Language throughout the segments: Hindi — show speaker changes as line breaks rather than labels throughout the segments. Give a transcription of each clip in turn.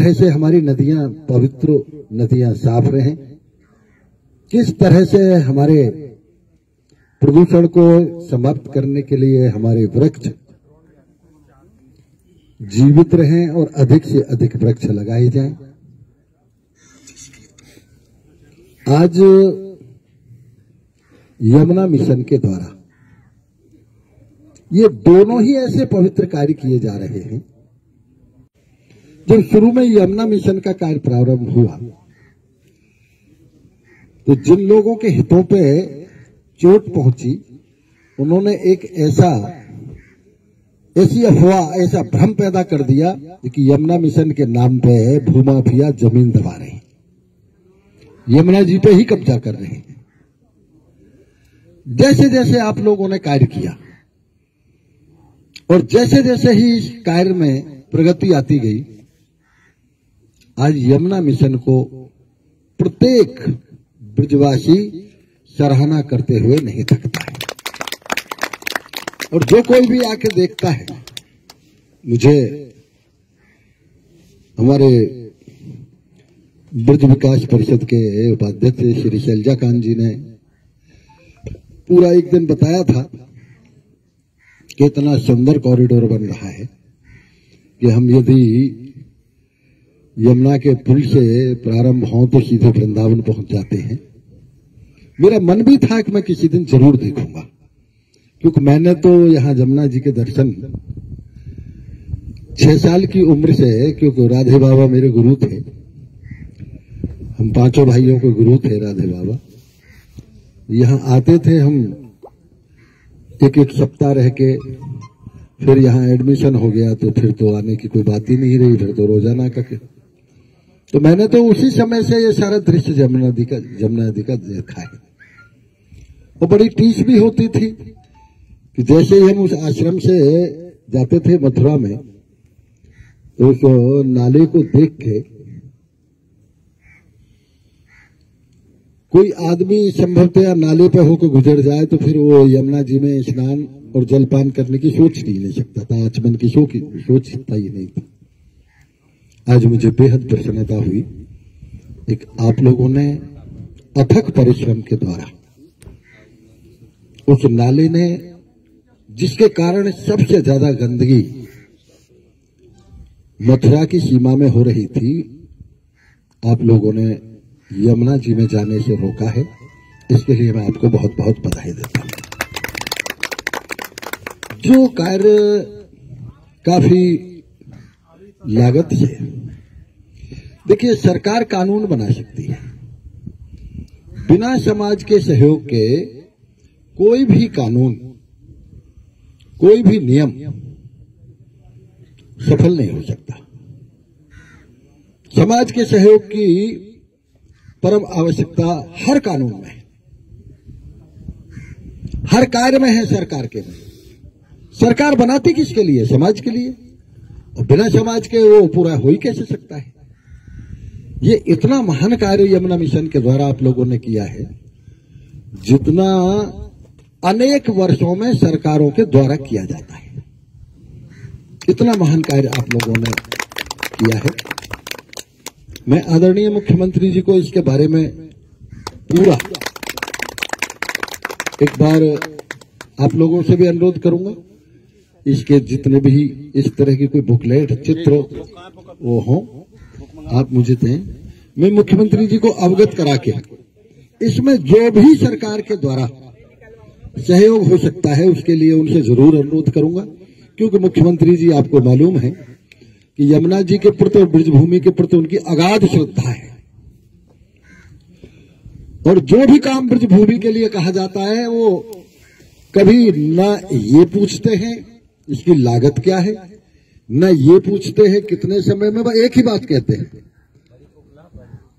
तरह से हमारी नदियां पवित्र नदियां साफ रहें, किस तरह से हमारे प्रदूषण को समाप्त करने के लिए हमारे वृक्ष जीवित रहें और अधिक से अधिक वृक्ष लगाए जाएं। आज यमुना मिशन के द्वारा ये दोनों ही ऐसे पवित्र कार्य किए जा रहे हैं। जब शुरू में यमुना मिशन का कार्य प्रारंभ हुआ तो जिन लोगों के हितों पे चोट पहुंची, उन्होंने एक ऐसी अफवाह, ऐसा भ्रम पैदा कर दिया कि यमुना मिशन के नाम पे भूमाफिया जमीन दबा रहे हैं, यमुना जी पे ही कब्जा कर रहे हैं। जैसे जैसे आप लोगों ने कार्य किया और जैसे जैसे ही इस कार्य में प्रगति आती गई, आज यमुना मिशन को प्रत्येक ब्रजवासी सराहना करते हुए नहीं थकता है। और जो कोई भी आके देखता है, मुझे हमारे ब्रज विकास परिषद के उपाध्यक्ष श्री शैलजाकांत जी ने पूरा एक दिन बताया था कि इतना सुंदर कॉरिडोर बन रहा है कि हम यदि यमुना के पुल से प्रारंभ हों तो सीधे वृंदावन पहुंच जाते हैं। मेरा मन भी था कि मैं किसी दिन जरूर देखूंगा, क्योंकि मैंने तो यहां यमुना जी के दर्शन 6 साल की उम्र से, क्योंकि राधे बाबा मेरे गुरु थे, हम 5 भाइयों के गुरु थे राधे बाबा। यहां आते थे हम, एक सप्ताह रह के फिर यहां एडमिशन हो गया तो फिर तो आने की कोई बात ही नहीं रही, फिर तो रोजाना का। तो मैंने तो उसी समय से ये सारा दृश्य यमुना नदी का देखा है। और बड़ी टीस भी होती थी कि जैसे ही हम उस आश्रम से जाते थे मथुरा में, तो उस नाले को देख के कोई आदमी संभवतः नाले पे होकर गुजर जाए तो फिर वो यमुना जी में स्नान और जलपान करने की सोच नहीं ले सकता था, आचमन की सोचता ही नहीं था। आज मुझे बेहद प्रसन्नता हुई, एक आप लोगों ने अथक परिश्रम के द्वारा उस नाले ने, जिसके कारण सबसे ज्यादा गंदगी मथुरा की सीमा में हो रही थी, आप लोगों ने यमुना जी में जाने से रोका है। इसके लिए मैं आपको बहुत बहुत बधाई देता हूं। जो कार्य काफी लागत से, देखिए सरकार कानून बना सकती है, बिना समाज के सहयोग के कोई भी कानून, कोई भी नियम सफल नहीं हो सकता। समाज के सहयोग की परम आवश्यकता हर कानून में है, हर कार्य में है। सरकार के में सरकार बनाती किसके लिए? समाज के लिए। और बिना समाज के वो पूरा हो ही कैसे सकता है? ये इतना महान कार्य यमुना मिशन के द्वारा आप लोगों ने किया है, जितना अनेक वर्षों में सरकारों के द्वारा किया जाता है। इतना महान कार्य आप लोगों ने किया है। मैं आदरणीय मुख्यमंत्री जी को इसके बारे में पूरा एक बार आप लोगों से भी अनुरोध करूंगा, इसके जितने भी इस तरह की कोई बुकलेट, चित्र वो हो, आप मुझे दें, मैं मुख्यमंत्री जी को अवगत करा के इसमें जो भी सरकार के द्वारा सहयोग हो सकता है उसके लिए उनसे जरूर अनुरोध करूंगा। क्योंकि मुख्यमंत्री जी, आपको मालूम है कि यमुना जी के प्रति और ब्रजभूमि के प्रति उनकी अगाध श्रद्धा है, और जो भी काम ब्रजभूमि के लिए कहा जाता है वो कभी न ये पूछते हैं इसकी लागत क्या है, न ये पूछते हैं कितने समय में, वह एक ही बात कहते हैं,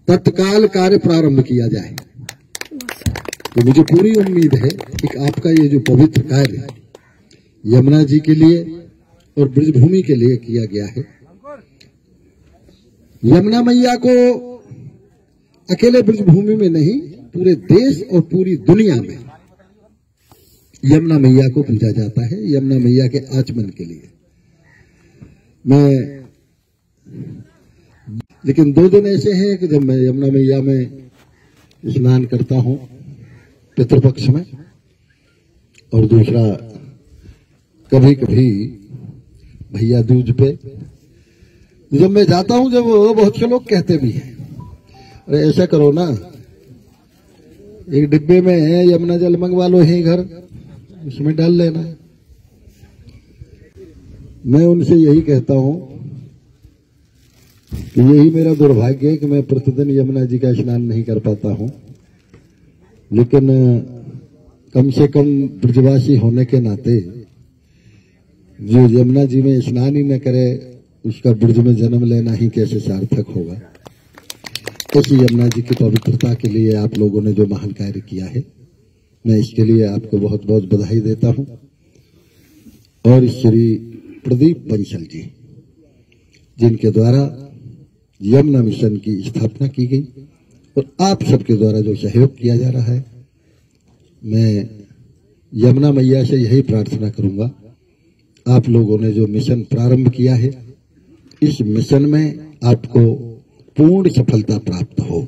तत्काल कार्य प्रारंभ किया जाए। तो मुझे पूरी उम्मीद है कि आपका ये जो पवित्र कार्य यमुना जी के लिए और ब्रजभूमि के लिए किया गया है, यमुना मैया को अकेले ब्रजभूमि में नहीं, पूरे देश और पूरी दुनिया में यमुना मैया को पूजा जाता है, यमुना मैया के आचमन के लिए। मैं लेकिन 2 दिन ऐसे हैं कि जब मैं यमुना मैया में स्नान करता हूं पितृपक्ष में, और दूसरा कभी कभी भैया दूज पे जब मैं जाता हूं, जब बहुत से लोग कहते भी हैं अरे ऐसा करो ना, एक डिब्बे में है यमुना जल मंगवा लो यहीं घर, उसमें डाल लेना। मैं उनसे यही कहता हूं कि यही मेरा दुर्भाग्य है कि मैं प्रतिदिन यमुना जी का स्नान नहीं कर पाता हूं, लेकिन कम से कम ब्रजवासी होने के नाते जो यमुना जी में स्नान ही न करे उसका ब्रज में जन्म लेना ही कैसे सार्थक होगा। ऐसी यमुना जी की पवित्रता के लिए आप लोगों ने जो महान कार्य किया है, मैं इसके लिए आपको बहुत बहुत बधाई देता हूं। और श्री प्रदीप बंसल जी, जिनके द्वारा यमुना मिशन की स्थापना की गई और आप सबके द्वारा जो सहयोग किया जा रहा है, मैं यमुना मैया से यही प्रार्थना करूंगा, आप लोगों ने जो मिशन प्रारंभ किया है, इस मिशन में आपको पूर्ण सफलता प्राप्त हो,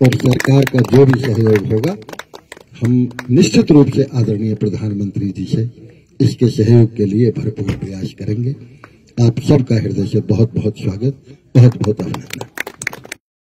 और सरकार का जो भी सहयोग होगा हम निश्चित रूप से आदरणीय प्रधानमंत्री जी से इसके सहयोग के लिए भरपूर प्रयास करेंगे। आप सबका हृदय से बहुत बहुत स्वागत, बहुत बहुत अभिनंदन।